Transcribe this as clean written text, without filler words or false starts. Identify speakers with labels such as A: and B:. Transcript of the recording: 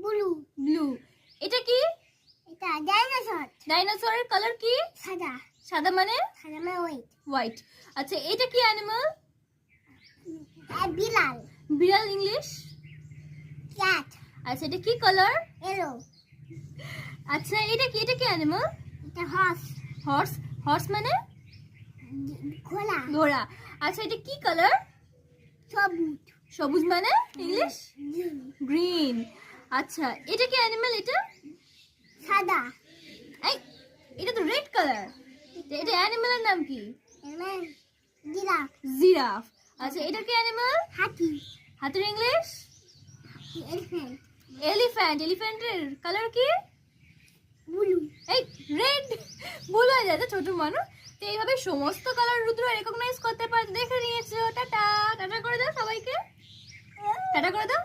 A: Blue.
B: Blue. এটা কি?
A: এটা ডাইনোসর।
B: ডাইনোসরের কালার কি?
A: সাদা।
B: সাদা মানে?
A: সাদা মানে হোয়াইট।
B: হোয়াইট। আচ্ছা এটা কি অ্যানিমাল?
A: বিড়াল।
B: বিড়াল ইংলিশ?
A: ক্যাট।
B: আচ্ছা এটা কি কালার?
A: ইয়েলো।
B: আচ্ছা এটা কি? এটা কি অ্যানিমাল?
A: এটা হর্স।
B: হর্স। হর্স মানে?
A: ঘোড়া।
B: ঘোড়া। আচ্ছা এটা কি কালার?
A: সবুজ।
B: সবুজ মানে ইংলিশ?
A: গ্রিন।
B: গ্রিন। আচ্ছা এটা কি অ্যানিমাল? এটা
A: সাদা।
B: এই এটা তো রেড কালার। এটা অ্যানিমালের নাম কি?
A: জিরাফ।
B: জিরাফ। আচ্ছা এটা কি অ্যানিমাল?
A: হাতি।
B: হাতির ইংলিশ?
A: এলিফ্যান্ট।
B: এলিফ্যান্ট। এলিফ্যান্টের কালার কি?
A: ব্লু।
B: এই রেড। ভুল হয়ে যায় তো ছোট মানুষ। তো এইভাবে সমস্ত কালার রুদ্র রেকগনাইজ করতে পারে। দেখে নিয়েছো। টাটা। টাটা করে দাও সবাইকে। টাটা করে দাও।